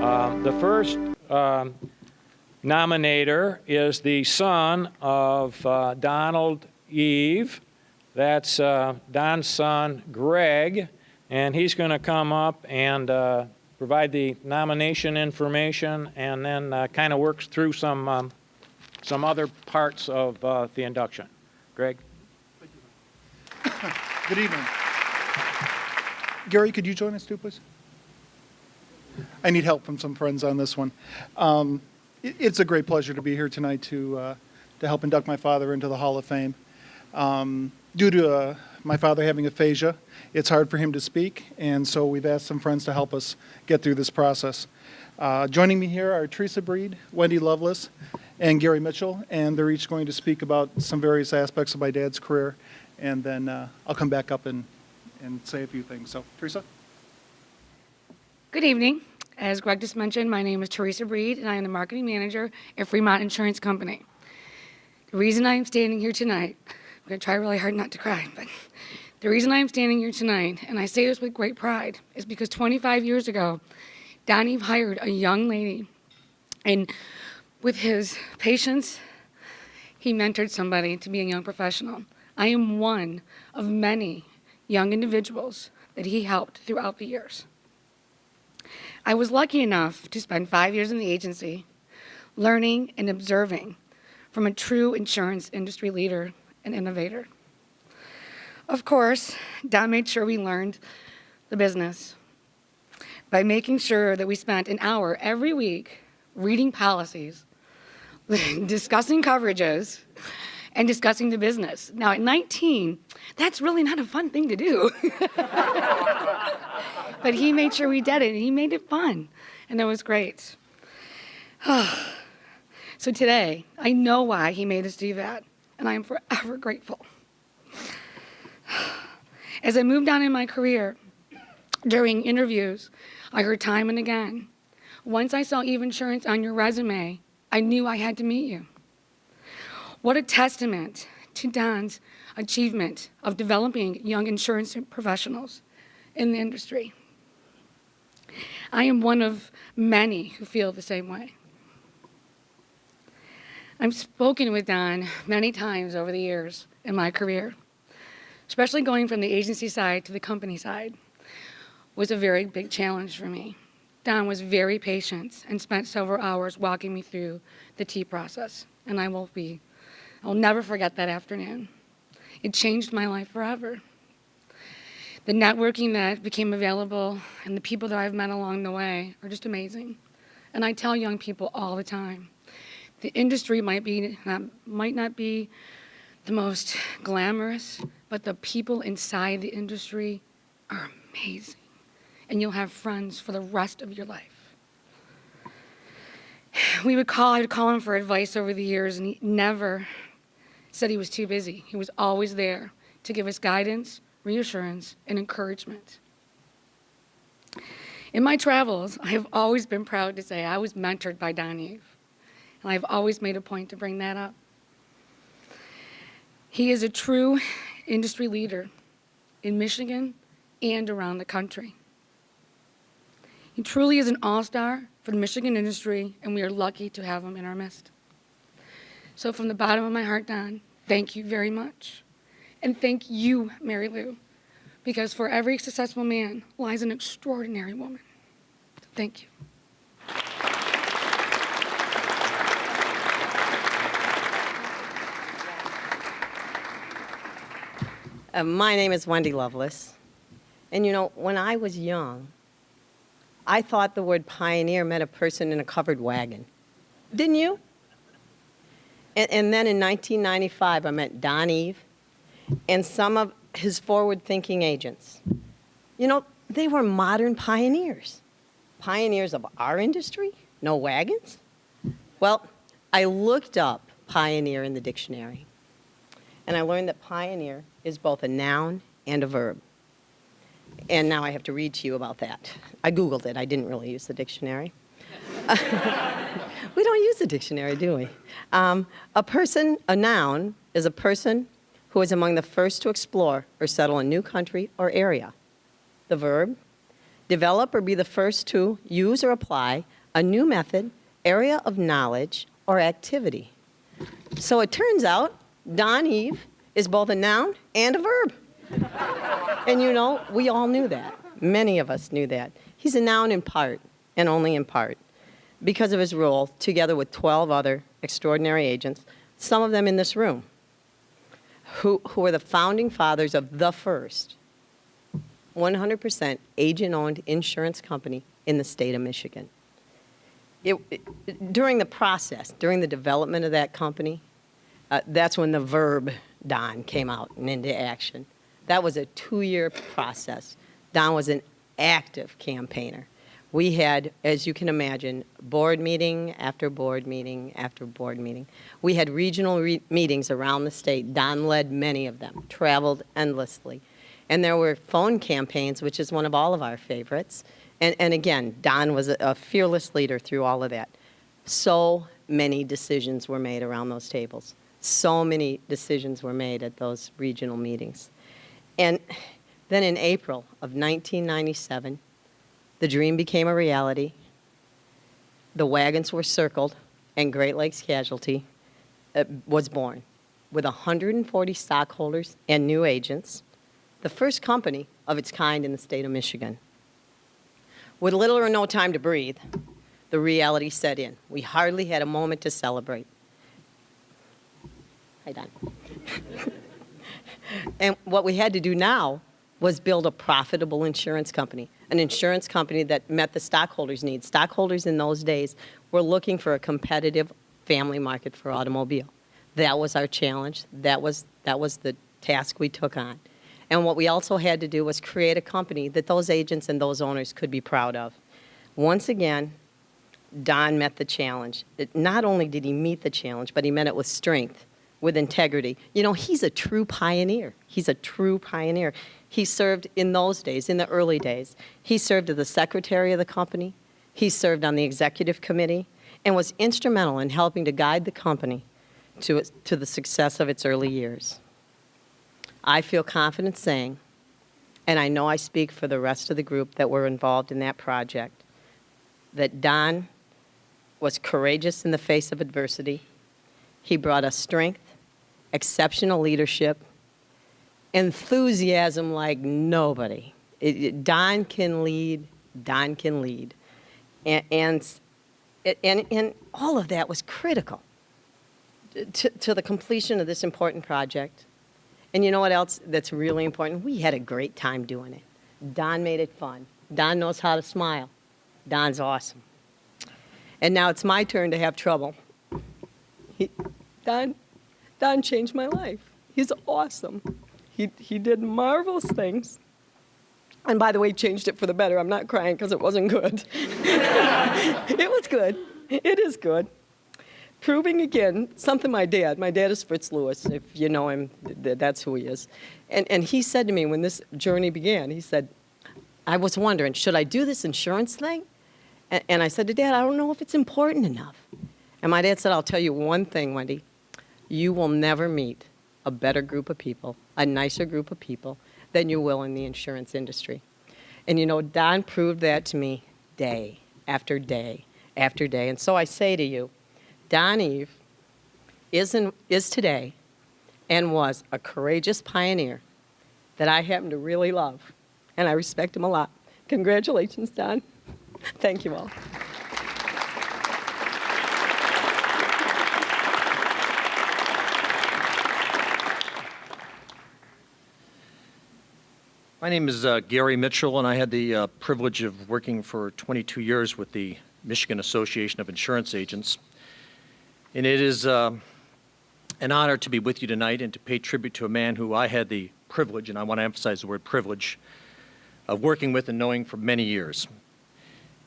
The first nominator is the son of Donald Eve. That's Don's son, Greg, and he's going to come up and provide the nomination information and then kind of works through some other parts of the induction. Greg? Good evening. Gary, could you join us too, please? I need help from some friends on this one. It's a great pleasure to be here tonight to help induct my father into the Hall of Fame. Due to my father having aphasia, it's hard for him to speak, and so we've asked some friends to help us get through this process. Joining me here are Teresa Breed, Wendy Lovelace, and Gary Mitchell, and they're each going to speak about some various aspects of my dad's career, and then I'll come back up and say a few things. So, Teresa? Good evening. As Greg just mentioned, my name is Teresa Breed, and I am the marketing manager at Fremont Insurance Company. The reason I am standing here tonight, I'm going to try really hard not to cry, but the reason I am standing here tonight, and I say this with great pride, is because 25 years ago, Don Eve hired a young lady, and with his patience, he mentored somebody to be a young professional. I am one of many young individuals that he helped throughout the years. I was lucky enough to spend 5 years in the agency, learning and observing from a true insurance industry leader and innovator. Of course, Don made sure we learned the business by making sure that we spent an hour every week reading policies, discussing coverages, and discussing the business. Now, at 19, that's really not a fun thing to do. But he made sure we did it, and he made it fun, and it was great. So today, I know why he made us do that, and I am forever grateful. As I moved on in my career, during interviews, I heard time and again, once I saw Eve Insurance on your resume, I knew I had to meet you. What a testament to Don's achievement of developing young insurance professionals in the industry. I am one of many who feel the same way. I've spoken with Don many times over the years in my career, especially going from the agency side to the company side was a very big challenge for me. Don was very patient and spent several hours walking me through the T process, and I'll never forget that afternoon. It changed my life forever. The networking that became available and the people that I've met along the way are just amazing. And I tell young people all the time, the industry might not be the most glamorous, but the people inside the industry are amazing. And you'll have friends for the rest of your life. I'd call him for advice over the years, and he never said he was too busy. He was always there to give us guidance, reassurance, and encouragement. In my travels, I have always been proud to say I was mentored by Don Eve, and I've always made a point to bring that up. He is a true industry leader in Michigan and around the country. He truly is an all-star for the Michigan industry, and we are lucky to have him in our midst. So from the bottom of my heart, Don, thank you very much. And thank you, Mary Lou, because for every successful man lies an extraordinary woman. Thank you. My name is Wendy Lovelace. And you know, when I was young, I thought the word pioneer meant a person in a covered wagon. Didn't you? And then in 1995, I met Don Eve and some of his forward-thinking agents. You know, they were modern pioneers. Pioneers of our industry? No wagons? Well, I looked up pioneer in the dictionary, and I learned that pioneer is both a noun and a verb. And now I have to read to you about that. I Googled it. I didn't really use the dictionary. We don't use a dictionary, do we? A noun, is a person who is among the first to explore or settle a new country or area. The verb develop or be the first to use or apply a new method, area of knowledge, or activity. So it turns out Don Eve is both a noun and a verb. And you know, we all knew that. Many of us knew that. He's a noun in part, and only in part, because of his role, together with 12 other extraordinary agents, some of them in this room, who were the founding fathers of the first 100% agent-owned insurance company in the state of Michigan. During the process, during the development of that company, that's when the verb Don came out and into action. That was a 2-year process. Don was an active campaigner. We had, as you can imagine, board meeting after board meeting after board meeting. We had regional meetings around the state. Don led many of them, traveled endlessly. And there were phone campaigns, which is one of all of our favorites. And again, Don was a fearless leader through all of that. So many decisions were made around those tables. So many decisions were made at those regional meetings. And then in April of 1997, the dream became a reality. The wagons were circled, and Great Lakes Casualty was born with 140 stockholders and new agents, the first company of its kind in the state of Michigan. With little or no time to breathe, the reality set in. We hardly had a moment to celebrate. Hi, Don. And what we had to do now was build a profitable insurance company, an insurance company that met the stockholders' needs. Stockholders in those days were looking for a competitive family market for automobile. That was our challenge. That was the task we took on. And what we also had to do was create a company that those agents and those owners could be proud of. Once again, Don met the challenge. Not only did he meet the challenge, but he met it with strength, with integrity. You know, he's a true pioneer. He's a true pioneer. He served in those days, in the early days. He served as the secretary of the company. He served on the executive committee and was instrumental in helping to guide the company to the success of its early years. I feel confident saying, and I know I speak for the rest of the group that were involved in that project, that Don was courageous in the face of adversity. He brought us strength, exceptional leadership, enthusiasm like nobody. Don can lead, Don can lead. And all of that was critical to the completion of this important project. And you know what else that's really important? We had a great time doing it. Don made it fun. Don knows how to smile. Don's awesome. And now it's my turn to have trouble. Don changed my life. He's awesome. He did marvelous things. And by the way, changed it for the better. I'm not crying because it wasn't good. It was good. It is good. Proving again, something my dad is Fritz Lewis, if you know him, that's who he is. And he said to me when this journey began, he said, I was wondering, should I do this insurance thing? And I said to Dad, I don't know if it's important enough. And my dad said, I'll tell you one thing, Wendy. You will never meet a better group of people, a nicer group of people, than you will in the insurance industry. And you know, Don proved that to me day after day after day. And so I say to you, Don Eve is today and was a courageous pioneer that I happen to really love, and I respect him a lot. Congratulations, Don. Thank you all. My name is Gary Mitchell, and I had the privilege of working for 22 years with the Michigan Association of Insurance Agents. And it is an honor to be with you tonight and to pay tribute to a man who I had the privilege, and I want to emphasize the word privilege, of working with and knowing for many years.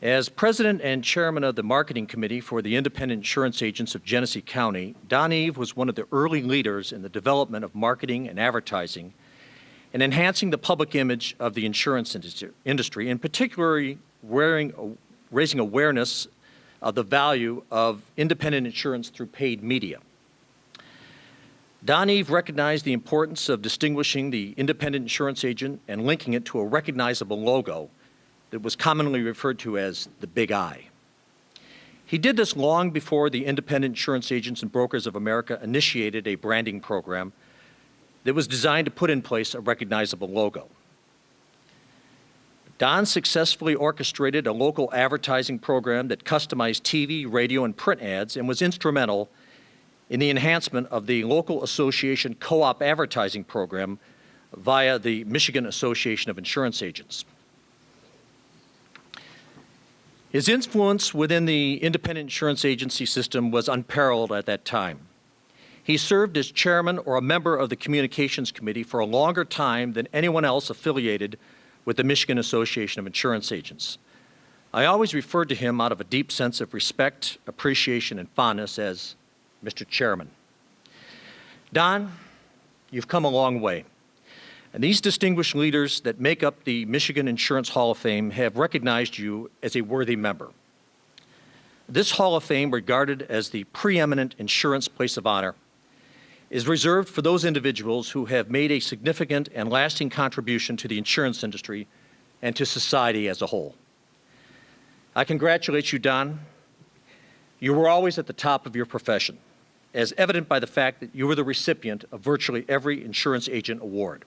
As president and chairman of the marketing committee for the independent insurance agents of Genesee County, Don Eve was one of the early leaders in the development of marketing and advertising and enhancing the public image of the insurance industry, and particularly raising awareness of the value of independent insurance through paid media. Don Eve recognized the importance of distinguishing the independent insurance agent and linking it to a recognizable logo that was commonly referred to as the Big I. He did this long before the Independent Insurance Agents and Brokers of America initiated a branding program that was designed to put in place a recognizable logo. Don successfully orchestrated a local advertising program that customized TV, radio, and print ads and was instrumental in the enhancement of the local association co-op advertising program via the Michigan Association of Insurance Agents. His influence within the independent insurance agency system was unparalleled at that time. He served as chairman or a member of the communications committee for a longer time than anyone else affiliated with the Michigan Association of Insurance Agents. I always referred to him out of a deep sense of respect, appreciation, and fondness as Mr. Chairman. Don, you've come a long way. And these distinguished leaders that make up the Michigan Insurance Hall of Fame have recognized you as a worthy member. This Hall of Fame, regarded as the preeminent insurance place of honor, is reserved for those individuals who have made a significant and lasting contribution to the insurance industry and to society as a whole. I congratulate you, Don. You were always at the top of your profession, as evident by the fact that you were the recipient of virtually every insurance agent award.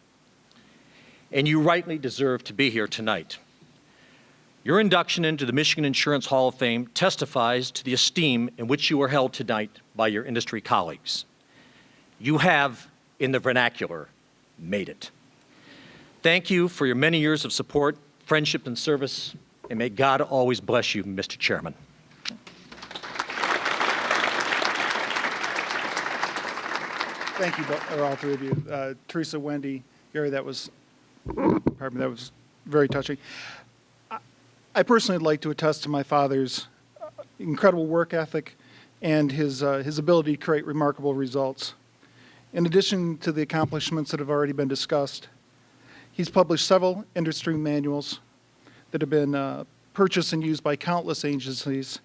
And you rightly deserve to be here tonight. Your induction into the Michigan Insurance Hall of Fame testifies to the esteem in which you are held tonight by your industry colleagues. You have, in the vernacular, made it. Thank you for your many years of support, friendship, and service, and may God always bless you, Mr. Chairman. Thank you, all three of you. Teresa, Wendy, Gary, that was very touching. I personally would like to attest to my father's incredible work ethic and his ability to create remarkable results. In addition to the accomplishments that have already been discussed, he's published several industry manuals that have been purchased and used by countless agencies.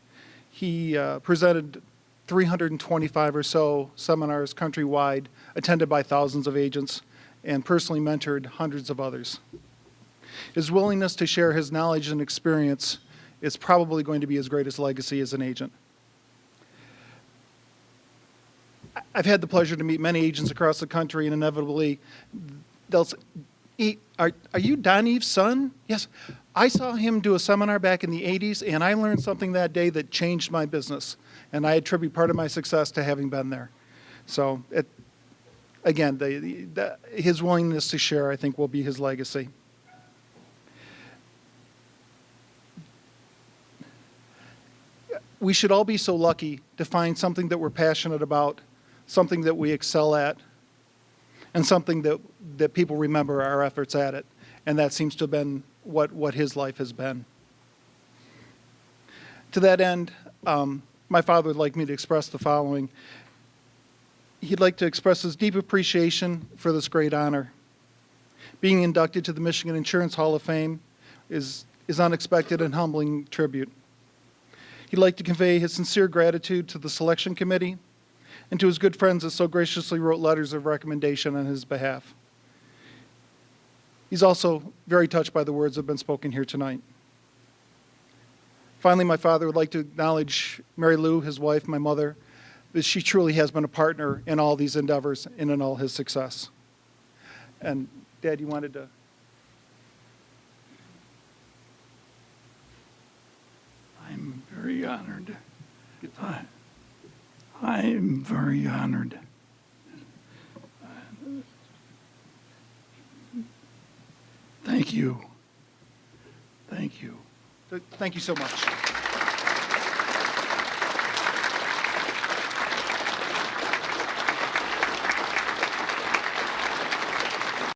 He presented 325 or so seminars countrywide, attended by thousands of agents, and personally mentored hundreds of others. His willingness to share his knowledge and experience is probably going to be his greatest legacy as an agent. I've had the pleasure to meet many agents across the country, and inevitably they'll say, are you Don Eve's son? Yes. I saw him do a seminar back in the 80s, and I learned something that day that changed my business, and I attribute part of my success to having been there. So, again, his willingness to share, I think, will be his legacy. We should all be so lucky to find something that we're passionate about, something that we excel at, and something that people remember our efforts at it. And that seems to have been what his life has been. To that end, my father would like me to express the following. He'd like to express his deep appreciation for this great honor. Being inducted to the Michigan Insurance Hall of Fame is unexpected and humbling tribute. He'd like to convey his sincere gratitude to the selection committee and to his good friends that so graciously wrote letters of recommendation on his behalf. He's also very touched by the words that have been spoken here tonight. Finally, my father would like to acknowledge Mary Lou, his wife, my mother, that she truly has been a partner in all these endeavors and in all his success. And Dad, you wanted to? I'm very honored. I'm very honored. Thank you. Thank you. Thank you so much.